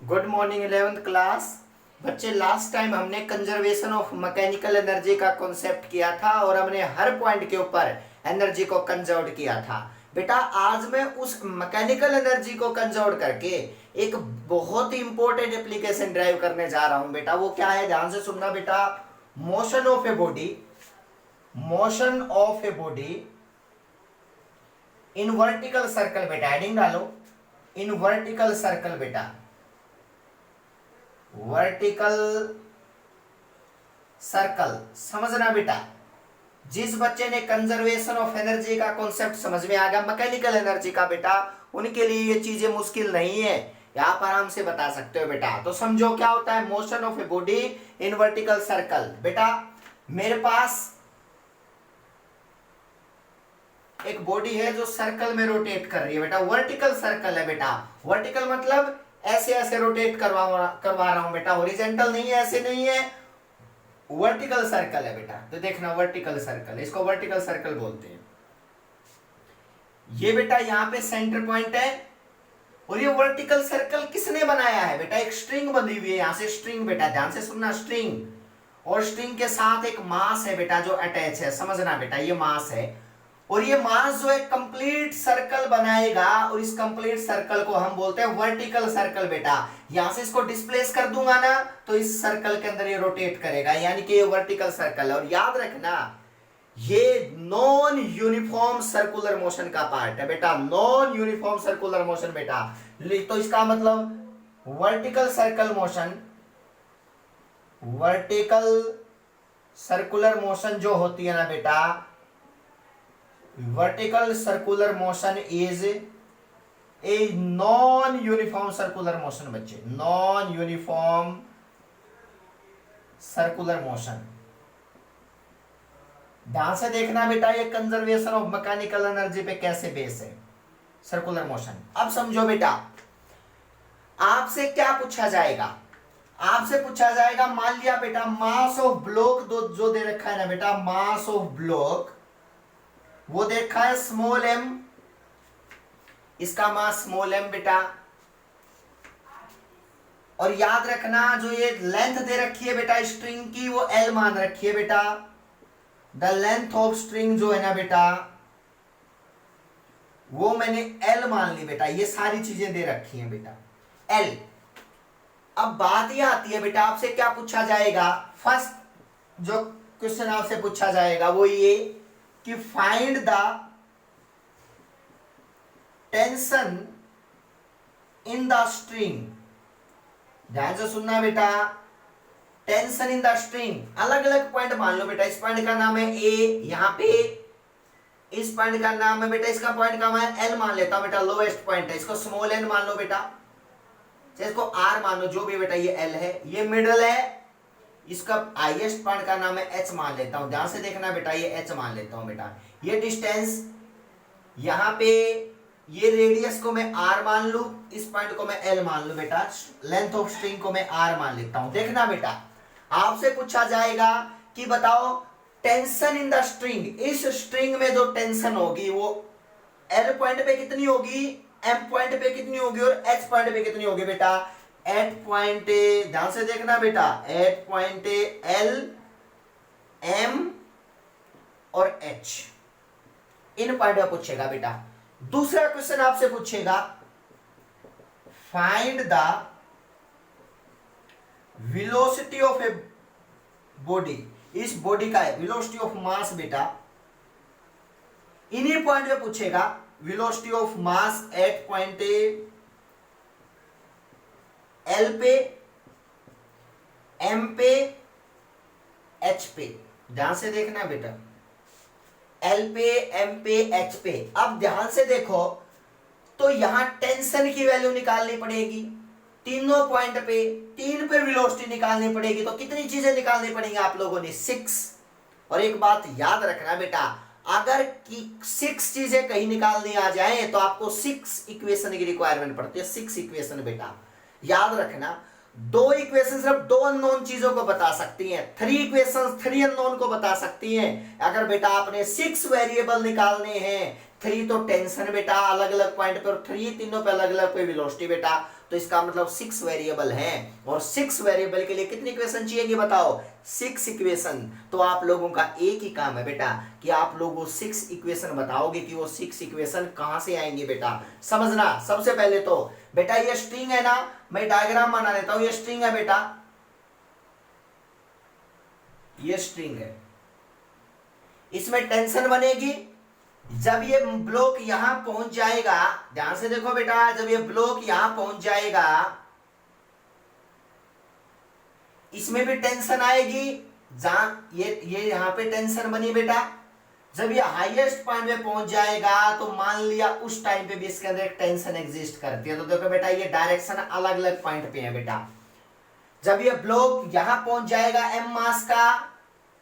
Good morning 11th class. बच्चे, last time हमने conservation of mechanical energy का concept किया था और हमने हर पॉइंट के ऊपर एनर्जी को कंजर्व किया था। बेटा, आज मैं उस मैकेनिकल एनर्जी को कंजर्व करके एक बहुत ही इंपॉर्टेंट एप्लीकेशन ड्राइव करने जा रहा हूं। बेटा, वो क्या है, ध्यान से सुनना बेटा। Motion of a body in vertical circle. बेटा हेडिंग डालो, इन वर्टिकल सर्कल। बेटा वर्टिकल सर्कल समझना बेटा। जिस बच्चे ने कंजर्वेशन ऑफ एनर्जी का कॉन्सेप्ट समझ में आ गया मैकेनिकल एनर्जी का, बेटा उनके लिए ये चीजें मुश्किल नहीं है, आप आराम से बता सकते हो। बेटा तो समझो क्या होता है motion of a body in vertical circle. बेटा मेरे पास एक बॉडी है जो सर्कल में रोटेट कर रही है। बेटा वर्टिकल सर्कल है। बेटा वर्टिकल मतलब ऐसे ऐसे रोटेट करवा रहा हूं बेटा, हॉरिजॉन्टल नहीं है, ऐसे नहीं है, वर्टिकल सर्कल है। बेटा तो देखना वर्टिकल सर्कल, इसको वर्टिकल सर्कल बोलते हैं। ये बेटा यहां पे सेंटर पॉइंट है और ये वर्टिकल सर्कल किसने बनाया है? बेटा एक स्ट्रिंग बनी हुई है, यहां से स्ट्रिंग। बेटा ध्यान से सुनना, स्ट्रिंग और स्ट्रिंग के साथ एक मास है बेटा जो अटैच है, समझना बेटा ये मास है। और ये मास जो है कंप्लीट सर्कल बनाएगा और इस कंप्लीट सर्कल को हम बोलते हैं वर्टिकल सर्कल। बेटा यहां से इसको डिस्प्लेस कर दूंगा ना तो इस सर्कल के अंदर ये रोटेट करेगा, यानी कि ये वर्टिकल सर्कल है। और याद रखना ये नॉन यूनिफॉर्म सर्कुलर मोशन का पार्ट है। बेटा नॉन यूनिफॉर्म सर्कुलर मोशन। बेटा तो इसका मतलब vertical circle motion, vertical circular motion जो होती है ना बेटा, vertical circular motion is a non uniform circular motion. बच्चे नॉन यूनिफॉर्म सर्कुलर मोशन, ध्यान से देखना बेटा, ये कंजर्वेशन ऑफ मैकेनिकल एनर्जी पे कैसे बेस है सर्कुलर मोशन। अब समझो बेटा, आपसे क्या पूछा जाएगा? आपसे पूछा जाएगा, मान लिया बेटा मास ऑफ ब्लॉक जो दे रखा है ना बेटा, मास ऑफ ब्लॉक वो देखा है स्मॉल एम, इसका मास स्मॉल एम बेटा। और याद रखना जो ये लेंथ दे रखी है बेटा स्ट्रिंग की वो एल मान रखी है बेटा। द लेंथ ऑफ स्ट्रिंग जो है ना बेटा वो मैंने एल मान ली बेटा। ये सारी चीजें दे रखी हैं बेटा एल। अब बात यह आती है बेटा, आपसे क्या पूछा जाएगा? फर्स्ट जो क्वेश्चन आपसे पूछा जाएगा वो ये कि find the tension in the string. ध्यान से सुनना बेटा, टेंशन इन द स्ट्रिंग, अलग अलग पॉइंट मान लो बेटा। इस पॉइंट का नाम है ए, यहां पे इस पॉइंट का नाम है बेटा, इसका पॉइंट का मैं एल मान लेता हूं बेटा, लोएस्ट पॉइंट है, इसको स्मॉल एन मान लो बेटा, चाहे इसको आर मान लो, जो भी बेटा ये एल है, ये मिडल है, इसका हाईएस्ट पॉइंट का नाम है एच मान लेता हूं। ध्यान से देखना बेटा, ये एच मान लेता हूं बेटा। ये डिस्टेंस यहां पे, ये रेडियस को मैं आर मान लू, इस पॉइंट को मैं एल मान लू बेटा, लेंथ ऑफ स्ट्रिंग को मैं आर मान लेता हूं। देखना बेटा, आपसे पूछा जाएगा कि बताओ टेंशन इन द स्ट्रिंग, इस स्ट्रिंग में जो टेंशन होगी वो एल पॉइंट पे कितनी होगी, एम पॉइंट पे कितनी होगी और एच पॉइंट पे कितनी होगी बेटा। एट पॉइंट ए, ध्यान से देखना बेटा, at point A L M और एच, इन पॉइंट पे पूछेगा बेटा। दूसरा क्वेश्चन आपसे पूछेगा find the velocity of a body, इस बॉडी का है वेलोसिटी ऑफ मास बेटा, इन्हीं पॉइंट पे पूछेगा velocity of mass at point A, L पे, एम पे, एच पे। ध्यान से देखना बेटा, एल पे, एम पे, एच पे। अब ध्यान से देखो तो यहां टेंशन की वैल्यू निकालनी पड़ेगी, तीनों पॉइंट पे तीन पे वेलोसिटी निकालनी पड़ेगी। तो कितनी चीजें निकालनी पड़ेंगी आप लोगों ने? 6। और एक बात याद रखना बेटा, अगर 6 चीजें कहीं निकालनी आ जाए तो आपको 6 इक्वेशन की रिक्वायरमेंट पड़ती है। 6 इक्वेशन बेटा याद रखना, 2 इक्वेशन सिर्फ 2 अननोन चीजों को बता सकती हैं, 3 इक्वेशन 3 अननोन को बता सकती हैं। अगर बेटा आपने 6 वेरिएबल निकालने हैं, 3 तो टेंशन बेटा अलग अलग पॉइंट पर, 3 तीनों पे अलग अलग पे वेलोसिटी बेटा, तो इसका मतलब 6 वेरिएबल है, और 6 वेरिएबल के लिए कितनी इक्वेशन चाहिए बताओ, 6 इक्वेशन। तो आप लोगों का एक ही काम है बेटा कि आप लोग वो 6 इक्वेशन बताओगे कि वो 6 इक्वेशन कहां से आएंगे बेटा। समझना, सबसे पहले तो बेटा ये स्ट्रिंग है ना, मैं डायग्राम बना लेता हूं, ये स्ट्रिंग है बेटा, ये स्ट्रिंग है, इसमें टेंशन बनेगी जब ये ब्लॉक यहां पहुंच जाएगा। ध्यान से देखो बेटा, जब ये ब्लॉक यहां पहुंच जाएगा इसमें भी टेंशन आएगी, जहां ये यहां पे टेंशन बनी बेटा। जब ये हाईएस्ट पॉइंट पे पहुंच जाएगा तो मान लिया उस टाइम पे भी इसके अंदर एक टेंशन एग्जिस्ट करती है। तो देखो बेटा ये डायरेक्शन अलग अलग पॉइंट पे है बेटा। जब ये ब्लॉक यहां पहुंच जाएगा m मास का,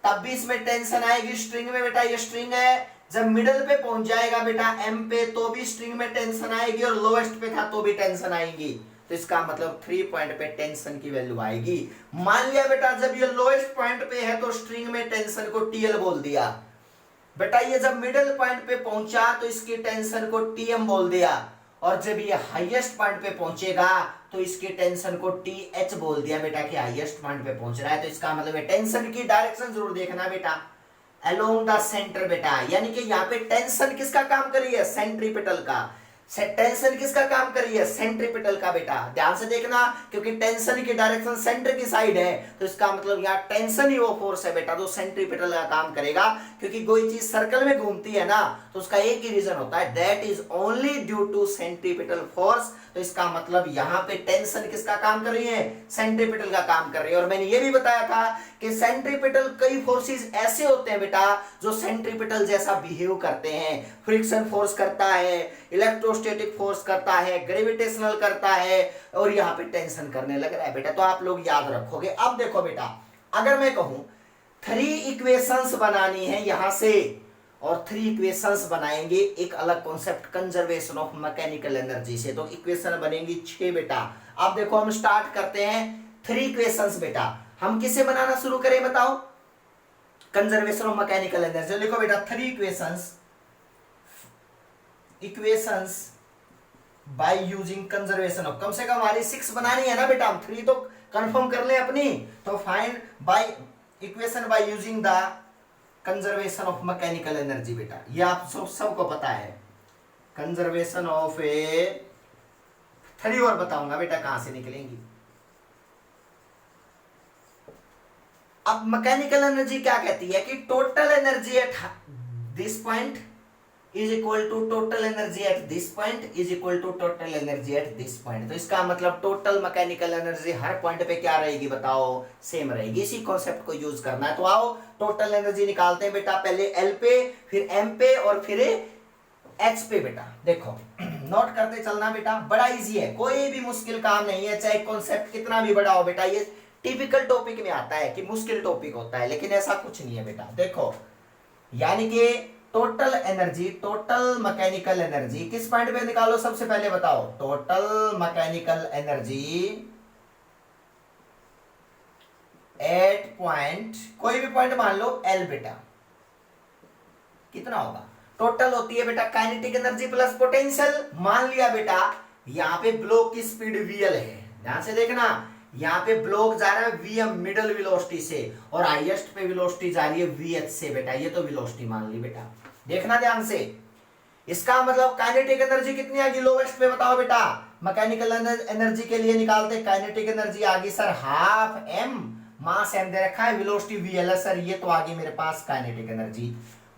तब भी इसमें टेंशन आएगी स्ट्रिंग में बेटा, ये स्ट्रिंग है। जब मिडल पे पहुंच जाएगा बेटा m पे, तो भी स्ट्रिंग में टेंशन आएगी, और लोएस्ट पे था तो भी टेंशन आएगी। तो इसका मतलब 3 पॉइंट पे टेंशन की वैल्यू आएगी। मान लिया बेटा जब ये लोएस्ट पॉइंट पे है तो स्ट्रिंग में टेंशन को TL बोल दिया बेटा। ये जब मिडिल पॉइंट पे पहुंचा तो इसकी टेंशन को TM बोल दिया, और जब ये हाईएस्ट पॉइंट पे पहुंचेगा तो इसकी टेंशन को TH बोल दिया बेटा कि हाईएस्ट पॉइंट पे पहुंच रहा है। तो इसका मतलब है टेंशन की डायरेक्शन जरूर देखना बेटा, अलोंग द सेंटर बेटा, यानी कि यहाँ पे टेंशन किसका काम कर रही है, सेंट्रीपिटल का। टेंशन किसका काम कर रही है, सेंट्रीपिटल का बेटा। ध्यान से देखना, क्योंकि टेंशन की डायरेक्शन सेंटर की साइड है, तो इसका मतलब यहाँ टेंशन ही वो फोर्स है बेटा जो सेंट्रीपिटल का काम करेगा। क्योंकि कोई चीज सर्कल में घूमती है ना, तो उसका एक ही रीजन होता है, that is only due to centripetal force. तो इसका मतलब यहाँ पे टेंशन किसका काम कर रही है, सेंट्रीपिटल का काम कर रही है। और मैंने ये भी बताया था कि सेंट्रीपिटल कई फोर्सेस ऐसे होते हैं बेटा जो सेंट्रीपिटल जैसा बिहेव करते हैं। फ्रिक्शन फोर्स करता है, इलेक्ट्रोस्टैटिक फोर्स करता है, ग्रेविटेशनल करता है, और यहाँ पे टेंशन करने लग रहा है बेटा। तो आप लोग याद रखोगे। अब देखो बेटा, अगर मैं कहूं 3 इक्वेशंस बनानी है यहां से, और 3 इक्वेशंस बनाएंगे एक अलग concept conservation of mechanical energy से, तो इक्वेशन बनेंगी 6 बेटा। अब देखो हम स्टार्ट करते हैं 3 इक्वेशंस बेटा। हम किसे बनाना शुरू करें बताओ, कंजर्वेशन ऑफ मैकेनिकल एनर्जी। लिखो बेटा 3 equations by using conservation of, कम से कम हमारी 6 बनानी है ना बेटा, हम 3 तो कंफर्म कर ले अपनी। तो find by equation by using the conservation of mechanical energy बेटा, ये आप सबको पता है। कंजर्वेशन ऑफ 3 और बताऊंगा बेटा कहां से निकलेंगी। अब मैकेनिकल एनर्जी क्या कहती है कि total energy at this point is equal to total energy at this point is equal to total energy at this point. तो इसका मतलब टोटल मैकेनिकल एनर्जी हर पॉइंट पे क्या रहेगी बताओ, सेम रहेगी। इसी कॉन्सेप्ट को यूज करना है। तो आओ टोटल एनर्जी निकालते हैं बेटा, पहले L पे, फिर M पे, और फिर H पे बेटा। देखो नोट करते चलना बेटा, बड़ा इजी है, कोई भी मुश्किल काम नहीं है, चाहे कॉन्सेप्ट कितना भी बड़ा हो बेटा। ये टिपिकल टॉपिक में आता है कि मुश्किल टॉपिक होता है, लेकिन ऐसा कुछ नहीं है बेटा। देखो यानी कि total energy, total mechanical energy किस पॉइंट पे निकालो, सबसे पहले बताओ। Total mechanical energy at point, कोई भी पॉइंट मान लो L बेटा, कितना होगा, टोटल होती है बेटा काइनेटिक एनर्जी प्लस पोटेंशियल। मान लिया बेटा यहां पे ब्लॉक की स्पीड VL है, ध्यान से देखना, यहाँ पे ब्लॉक जा रहा है VM मिडल वेलोसिटी से, और हाईएस्ट पे वेलोसिटी जा रही है VH से बेटा। ये तो वेलोसिटी मान ली बेटा, देखना ध्यान से। इसका मतलब काइनेटिक एनर्जी कितनी आएगी लोवेस्ट पे बताओ बेटा। मैकेनिकल एनर्जी के लिए निकालते, काइनेटिक एनर्जी आ गई सर हाफ m, मास m दे रखा है, वेलोसिटी VL है सर, ये तो आ गई मेरे पास काइनेटिक एनर्जी।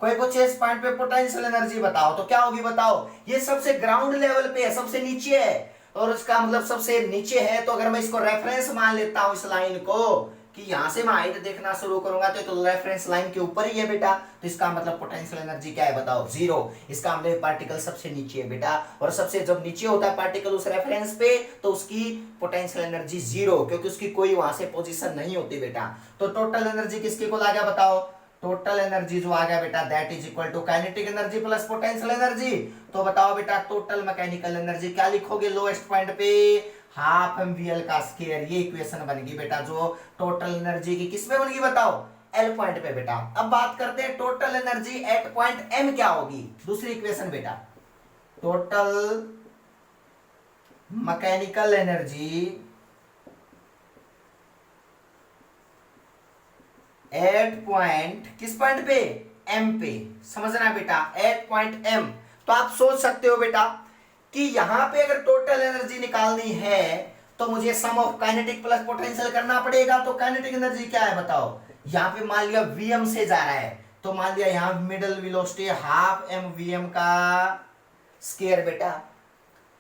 कोई कुछ इस पॉइंट पे पोटेंशियल एनर्जी बताओ, तो क्या होगी बताओ। ये सबसे ग्राउंड लेवल पे है, सबसे नीचे है, और इसका मतलब सबसे नीचे है। तो अगर मैं इसको रेफरेंस मान लेता हूं इस लाइन को, कि यहां से मैं हाइट देखना शुरू करूंगा तो रेफरेंस लाइन के ऊपर ही है बेटा। तो इसका मतलब पोटेंशियल एनर्जी क्या है बताओ, 0। इसका मतलब पार्टिकल सबसे नीचे है बेटा, और सबसे जब नीचे होता है पार्टिकल उस रेफरेंस पे, तो उसकी पोटेंशियल एनर्जी 0, क्योंकि उसकी कोई वहां से पोजीशन नहीं होती बेटा। तो टोटल एनर्जी किसके को आ गया बताओ, टोटल एनर्जी जो आ गया बेटा that is equal to kinetic energy plus potential energy. तो बताओ बेटा टोटल मैकेनिकल एनर्जी क्या लिखोगे लोएस्ट पॉइंट पे, हाफ mvl का स्क्वायर। ये इक्वेशन बन गई बेटा जो टोटल एनर्जी की किस में बन गई बताओ, L पॉइंट पे बेटा। अब बात करते हैं total energy eight point M क्या होगी, दूसरी इक्वेशन बेटा। Total mechanical energy at point, किस पॉइंट पे, एम पे, समझना बेटा, एट पॉइंट एम। तो आप सोच सकते हो बेटा कि यहां पे अगर टोटल एनर्जी निकालनी है तो मुझे सम ऑफ काइनेटिक प्लस पोटेंशियल करना पड़ेगा। तो काइनेटिक एनर्जी क्या है बताओ, यहां पे मान लिया वीएम से जा रहा है, तो मान लिया यहां middle velocity half M VM का स्क्वायर बेटा,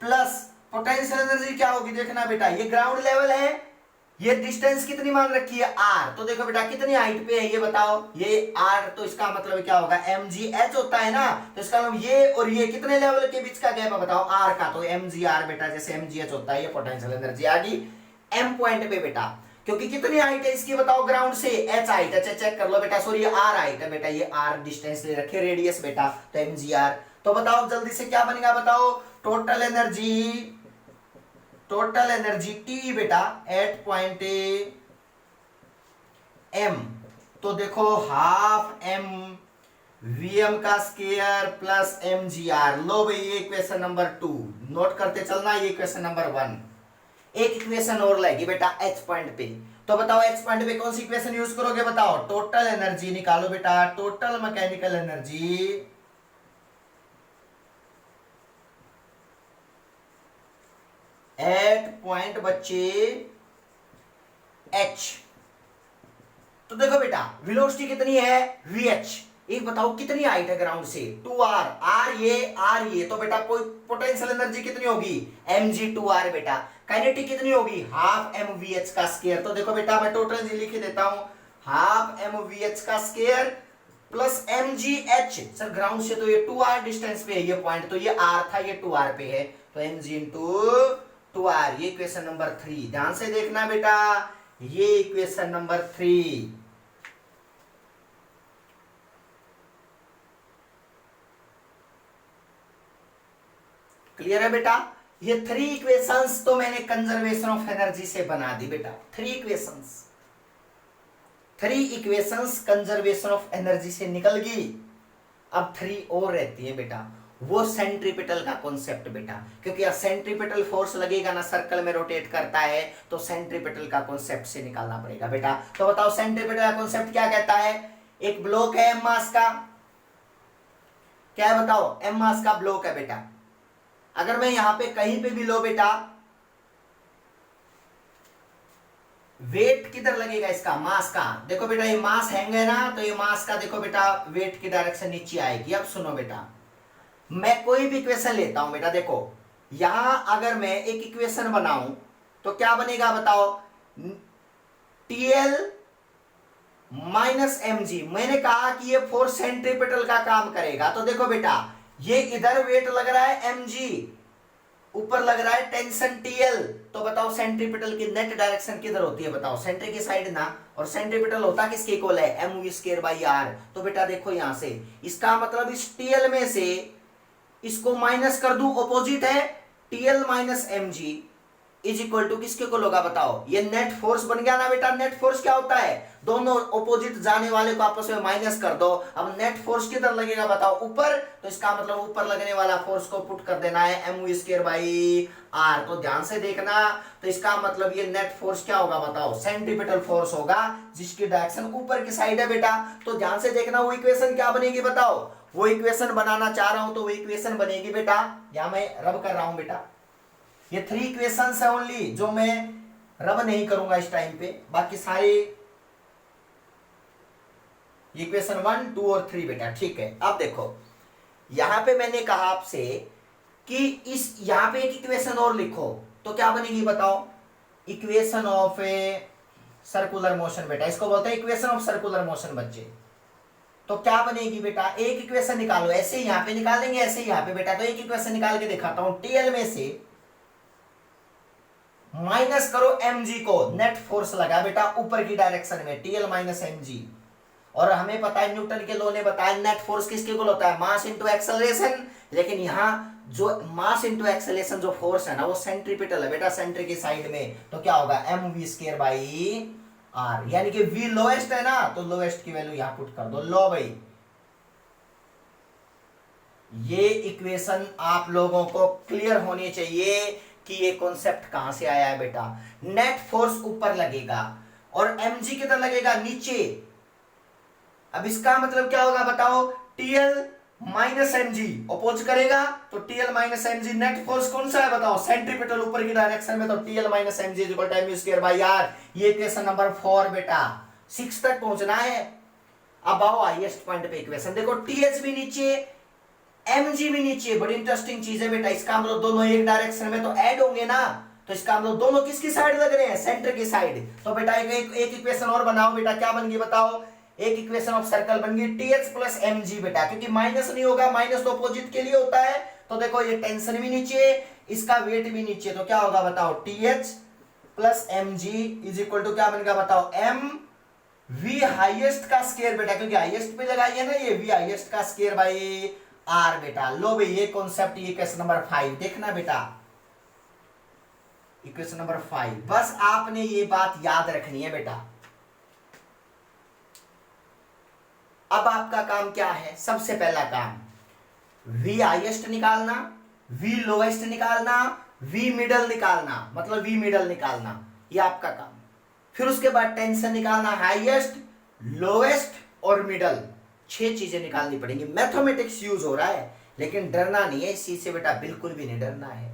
प्लस पोटेंशियल एनर्जी क्या होगी देखना बेटा, ये ग्राउंड लेवल है, ये डिस्टेंस कितनी मान रखी है आर, तो देखो बेटा कितनी हाइट पे है ये बताओ, ये आर, तो इसका मतलब क्या होगा एम जी एच होता है ना, तो इसका मतलब ये और ये कितने लेवल के बीच का गैप है बताओ आर का, तो एम जी आर बेटा, जैसे एम जी एच होता है, ये पोटेंशियल एनर्जी आ गई एम पॉइंट पे बेटा, क्योंकि कितनी हाइट है इसकी बताओ ग्राउंड से, एच हाइट है, चेक कर लो बेटा, सॉरी ये आर हाइट है बेटा, ये आर डिस्टेंस ले रखे, रेडियस बेटा, तो एम जी आर। तो बताओ जल्दी से क्या बनेगा बताओ, टोटल एनर्जी टी बेटा एट पॉइंट एम, तो देखो हाफ एम वीएम का square plus M G R. लो भाई ये इक्वेशन नंबर 2 नोट करते चलना, ये इक्वेशन नंबर 1। एक इक्वेशन और लगेगी बेटा एच पॉइंट पे, तो बताओ एच पॉइंट पे कौन सी इक्वेशन यूज करोगे बताओ, टोटल एनर्जी निकालो बेटा, total mechanical energy at point बच्चे एच। तो देखो बेटा वेलोसिटी कितनी है वीएच, एक बताओ कितनी हाइट है ग्राउंड से 2r, आर ये, तो बेटा कोई पोटेंशियल एनर्जी कितनी होगी mg2r बेटा, काइनेटिक कितनी होगी हाफ एम वी एच का स्क्वायर। तो देखो बेटा मैं टोटल जी लिख देता हूं, हाफ एम वी एच का square plus M G H, sir ground से तो ये 2r डिस्टेंस पे है ये पॉइंट, तो ये r था ये 2r पे है, तो एम जी इंटू 2r, ये इक्वेशन नंबर 3, ध्यान से देखना बेटा, ये इक्वेशन नंबर 3। क्लियर है बेटा, ये 3 इक्वेशंस तो मैंने कंजर्वेशन ऑफ एनर्जी से बना दी बेटा, 3 इक्वेशंस कंजर्वेशन ऑफ एनर्जी से निकल गई। अब 3 और रहती है बेटा, वो सेंट्रीपिटल का कॉन्सेप्ट बेटा, क्योंकि सेंट्रीपिटल फोर्स लगेगा ना, सर्कल में रोटेट करता है, तो सेंट्रीपिटल का कॉन्सेप्ट से निकालना पड़ेगा बेटा। तो बताओ सेंट्रीपिटल का कॉन्सेप्ट क्या कहता है, एक ब्लॉक है एम मास का, क्या है बताओ एम मास का ब्लॉक है बेटा, अगर मैं यहां पे कहीं पे भी लो बेटा, वेट किधर लगेगा इसका, मास का, देखो बेटा ये मास हैंग है ना, तो ये मास का देखो बेटा वेट की डायरेक्शन नीचे आएगी। अब सुनो बेटा, मैं कोई भी इक्वेशन लेता हूं बेटा, देखो यहां अगर मैं एक इक्वेशन बनाऊं तो क्या बनेगा बताओ, टीएल माइनस एम जी, मैंने कहा कि ये फोर्स सेंट्रीपिटल का काम करेगा, तो देखो बेटा ये इधर वेट लग रहा है mg, ऊपर लग रहा है टेंशन TL, तो बताओ सेंट्रीपिटल की नेट डायरेक्शन किधर होती है बताओ, सेंटर की साइड ना, और सेंट्रीपिटल होता किसके इक्वल है mv²/r। तो बेटा देखो यहां से इसका मतलब इस TL में से इसको माइनस कर दूं, ऑपोजिट है TL minus mg is equal to किसके को होगा बताओ, ये नेट फोर्स बन गया ना बेटा। नेट फोर्स क्या होता है, दोनों ऑपोजिट जाने वाले को आपस में माइनस कर दो, अब नेट फोर्स किधर लगेगा बताओ, ऊपर, तो इसका मतलब ऊपर लगने वाला फोर्स को पुट कर देना है mv²/r। तो ध्यान से देखना, तो इसका मतलब ये नेट फोर्स क्या होगा बताओ, सेंट्रीपिटल फोर्स होगा, जिसकी डायरेक्शन ऊपर की साइड है बेटा। तो ध्यान से देखना वो इक्वेशन क्या बनेगी बताओ, वो इक्वेशन बनाना चाह रहा हूं तो वो इक्वेशन बनेगी बेटा, यहां मैं रब कर रहा हूं बेटा, ये 3 इक्वेशंस है ओनली जो मैं रब नहीं करूंगा इस टाइम पे, बाकी सारे इक्वेशन 1, 2 और 3 बेटा, ठीक है। अब देखो यहां पे मैंने कहा आपसे कि इस यहां पे एक इक्वेशन और लिखो, तो क्या बनेगी बताओ, equation of a circular motion बेटा, इसको बोलते हैं इक्वेशन ऑफ सर्कुलर मोशन बच्चे। तो क्या बनेगी बेटा, एक इक्वेशन निकालो, ऐसे यहां पे निकालेंगे ऐसे यहां पे बेटा, तो एक इक्वेशन निकाल के दिखाता हूं, टीएल में से माइनस करो mg को, नेट फोर्स लगा बेटा ऊपर की डायरेक्शन में, TL माइनस mg, और हमें पता है न्यूटन के लॉ ने बताया नेट फोर्स किसके इक्वल होता है, मास इनटू एक्सेलरेशन, लेकिन यहां जो मास इनटू एक्सेलरेशन जो फोर्स है ना वो सेंट्रीपिटल है बेटा, सेंटर की साइड में, तो क्या होगा mv²/r, यानी कि v लोएस्ट है ना, तो लोएस्ट की वैल्यू यहां पुट कर दो। लो भाई ये इक्वेशन आप लोगों को क्लियर होनी चाहिए कि ये कॉन्सेप्ट कहां से आया है बेटा। नेट फोर्स ऊपर लगेगा और mg किधर लगेगा, नीचे। अब इसका मतलब क्या होगा बताओ, TL माइनस mg अपोज करेगा तो TL minus mg। Net force कौन सा है बताओ, सेंट्रीपिटल ऊपर की डायरेक्शन में, तो TL minus mg is equal to mu square by r। ये इक्वेशन नंबर 4 बेटा, 6 तक पहुंचना है। अब आओ हाईएस्ट पॉइंट पे इक्वेशन देखो, TH भी नीचे mg भी नीचे। बड़ी इंटरेस्टिंग चीज है बेटा, इसका मतलब दोनों एक डायरेक्शन में तो ऐड होंगे ना, तो इसका मतलब दोनों किसकी साइड लग रहे हैं, सेंटर की साइड। तो बेटा एक इक्वेशन और बनाओ बेटा, क्या बन गई बताओ, एक इक्वेशन ऑफ सर्कल बन गई TH प्लस mg बेटा, क्योंकि माइनस नहीं होगा, माइनस तो अपोजिट के लिए होता है। तो देखो ये टेंशन भी नीचे, इसका वेट भी नीचे, तो क्या होगा बताओ, TH plus mg is equal to क्या बनेगा बताओ, m v हाईएस्ट का स्क्वायर बेटा, क्योंकि हाईएस्ट पे लगाई है ना ये, v हाईएस्ट का स्क्वायर बाय r बेटा। लो भाई ये कॉन्सेप्ट, ये इक्वेशन नंबर 5 देखना बेटा, इक्वेशन नंबर 5। बस आपने ये बात याद रखनी है बेटा। अब आपका काम क्या है, सबसे पहला काम v हाईएस्ट निकालना, v लोएस्ट निकालना, v मिडल निकालना, मतलब v मिडल निकालना, ये आपका काम। फिर उसके बाद टेंशन निकालना, हाईएस्ट, लोएस्ट और मिडल, 6 चीजें निकालनी पड़ेंगी। मैथमेटिक्स यूज हो रहा है, लेकिन डरना नहीं है इस चीज से बेटा, बिल्कुल भी नहीं डरना है।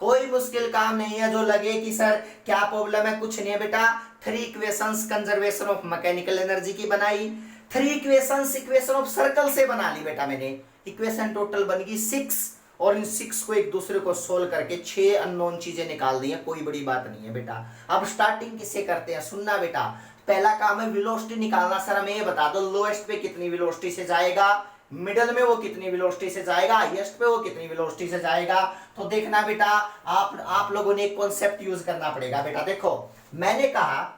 कोई मुश्किल काम नहीं है जो लगे कि सर क्या प्रॉब्लम है, कुछ नहीं है बेटा। 3 equations conservation of mechanical energy की बनाई, 3 इक्वेशंस इक्वेशन ऑफ सर्कल से बना ली बेटा मैंने। इक्वेशन टोटल बन गई 6, और इन 6 को एक दूसरे को सोल्व करके 6 अननोन चीजें निकाल दी है, कोई बड़ी बात नहीं है बेटा। अब स्टार्टिंग किससे करते हैं, सुनना बेटा। पहला काम है वेलोसिटी निकालना। सर हमें ये बता दो लोएस्ट पे कितनी वेलोसिटी से जाएगा, मिडल में वो कितनी वेलोसिटी से जाएगा, हाईएस्ट पे वो कितनी वेलोसिटी से जाएगा। तो देखना बेटा, आप लोगों ने एक कॉन्सेप्ट यूज करना पड़ेगा बेटा। देखो मैंने कहा,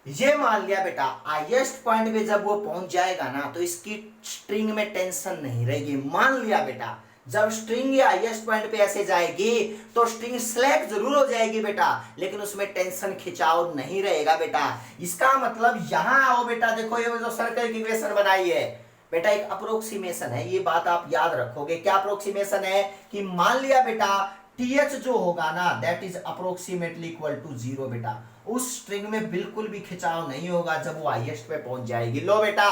ये मान लिया बेटा हाईएस्ट पॉइंट पे जब वो पहुंच जाएगा ना, तो इसकी स्ट्रिंग में टेंशन नहीं रहेगी। मान लिया बेटा जब स्ट्रिंग हाईएस्ट पॉइंट पे ऐसे जाएगी तो स्ट्रिंग स्लैक जरूर हो जाएगी बेटा, लेकिन उसमें टेंशन खिंचाव नहीं रहेगा बेटा। इसका मतलब यहां आओ बेटा, देखो ये जो सर्कल की इक्वेशन बनाई है बेटा, एक अप्रोक्सीमेशन है, ये बात आप याद रखोगे। क्या अप्रोक्सीमेशन है, कि मान लिया बेटा TH जो होगा ना, that is approximately equal to 0 बेटा। उस स्ट्रिंग में बिल्कुल भी खिंचाव नहीं होगा जब वो हाईएस्ट पे पहुंच जाएगी। लो बेटा,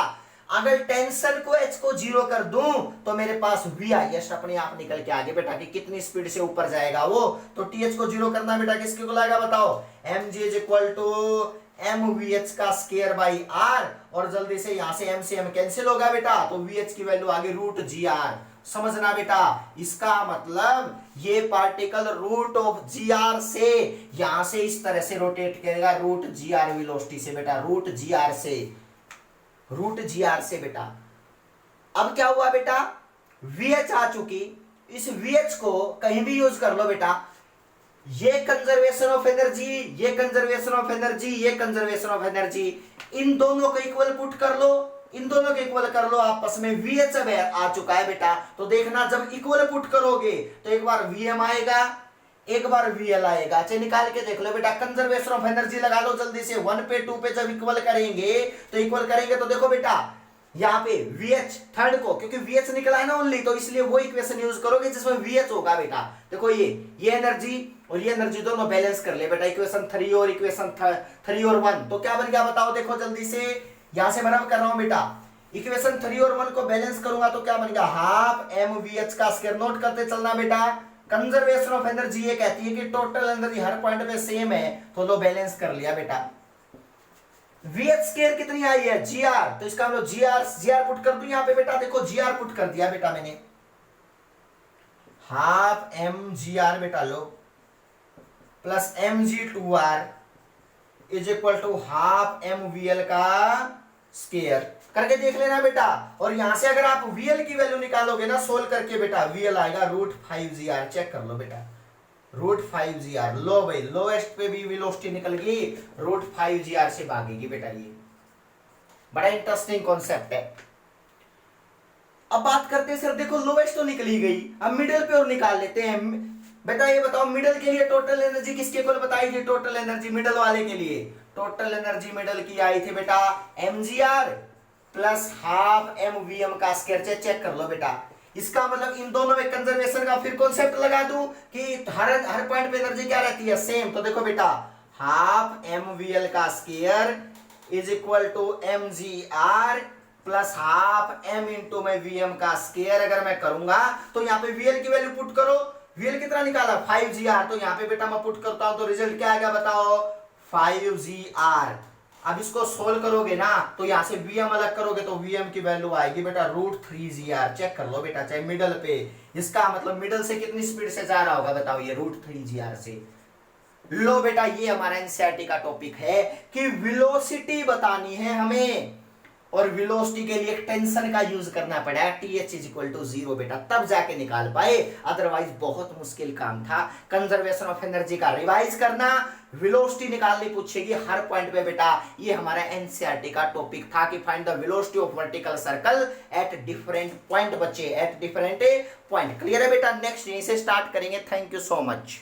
अगर टेंशन को H को 0 कर दूं तो मेरे पास V हाईएस्ट अपने आप निकल के आगे बेटा, कि कितनी स्पीड से ऊपर जाएगा वो। तो TH को 0 करना बेटा किसके को लाएगा बताओ, mg is equal to mvh का स्क्वायर बाई r, और जल्दी से यहां से m से m कैंसिल होगा बेटा, तो vh की वैल्यू आगे रूट gr। समझना बेटा, इसका मतलब ये पार्टिकल रूट ऑफ gr से यहां से इस तरह से रोटेट करेगा, रूट gr वेलोसिटी से बेटा, रूट gr से बेटा। अब क्या हुआ बेटा, VH आ चुकी, इस VH को कहीं भी यूज कर लो बेटा। ये कंजर्वेशन ऑफ एनर्जी, ये कंजर्वेशन ऑफ एनर्जी, ये कंजर्वेशन ऑफ एनर्जी, इन दोनों को इक्वल पुट कर लो, इन दोनों को इक्वल कर लो आपस में। VH अब आ चुका है बेटा, तो देखना जब इक्वल पुट करोगे तो एक बार VM आएगा, एक बार VL आएगा। अच्छा निकाल के देख लो बेटा, कंजर्वेशन ऑफ एनर्जी लगा लो जल्दी से। 1 पे 2 पे जब इक्वल करेंगे तो देखो बेटा यहाँ पे VH थर्ड को, क्योंकि VH निकला है ना ओनली, तो इसलिए वो इक्वेशन यूज करोगे जिसमें VH होगा बेटा। देखो ये एनर्जी और ये एनर्जी दोनों बैलेंस कर ले बेटा, इक्वेशन 3 और इक्वेशन 3 और 1। तो क्या बन गया बताओ, देखो जल्दी से, यहां से मैं रब कर रहा हूं बेटा। इक्वेशन 3 और 1 को बैलेंस करूंगा तो क्या बन गया, हाफ mvh का स्क्वायर। नोट करते चलना बेटा, कंजर्वेशन ऑफ एनर्जी ये कहती है कि टोटल एनर्जी हर पॉइंट में सेम है, तो लो बैलेंस कर लिया बेटा। VH स्क्वायर कितनी आई है, gr, तो इसका मतलब gr पुट कर दूं यहां पे बेटा। देखो gr पुट कर दिया बेटा मैंने, हाफ mgr बेटा लो, plus mg2r is equal to half mvl का स्क्वायर। करके देख लेना बेटा। और यहां से अगर आप VL की वैल्यू निकालोगे ना सोल्व करके बेटा, VL आएगा रूट 5gr। चेक कर लो बेटा, रूट 5gr। लो भाई लोएस्ट पे भी वेलोसिटी निकल गई, रूट 5gr से भागेगी बेटा। ये बड़ा इंटरेस्टिंग कॉन्सेप्ट है। अब बात करते हैं, सर देखो लोएस्ट तो निकली गई, अब मिडिल पे और निकाल लेते हैं बेटा। ये बताओ मिडिल के लिए टोटल एनर्जी किसके इक्वल बताई थी, टोटल एनर्जी मिडिल वाले के लिए। टोटल एनर्जी मिडिल की आई थी बेटा mgr प्लस हाफ mvm का स्क्वायर। चेक कर लो बेटा, इसका मतलब इन दोनों में कंजर्वेशन का फिर कॉन्सेप्ट लगा दूं कि हर पॉइंट पे एनर्जी क्या रहती है, सेम। तो देखो बेटा, हाफ mvl का square is equal to mgr plus half m into में vm का स्क्वायर अगर मैं करूंगा तो यहाँ पे vl की वैल्यू पुट करो। vl कितना निकाला 5gr, तो यहाँ पे बेटा मैं पुट करता हूं तो रिजल्ट क्या आएगा बताओ 5gr। अब इसको सोल्व करोगे ना तो यहां से vm अलग करोगे तो vm की वैल्यू आएगी बेटा √3gr। चेक कर लो बेटा, चाहे मिडल पे, इसका मतलब मिडल से कितनी स्पीड से जा रहा होगा बताओ, ये √3gr से। लो बेटा, ये हमारा एनसीईआरटी का टॉपिक है कि वेलोसिटी बतानी है हमें, और वेलोसिटी के लिए टेंशन का यूज करना पड़ा है, TH इज इक्वल टू 0 बेटा, तब जाके निकाल पाए, अदरवाइज बहुत मुश्किल काम था। कंजर्वेशन ऑफ एनर्जी का रिवाइज करना, वेलोसिटी निकालनी पूछेगी हर पॉइंट पे बेटा। ये हमारा एनसीईआरटी का टॉपिक था कि find the velocity of vertical circle at different point बच्चे, एट डिफरेंट पॉइंट। क्लियर है बेटा? नेक्स्ट यहीं से स्टार्ट करेंगे। Thank you so much.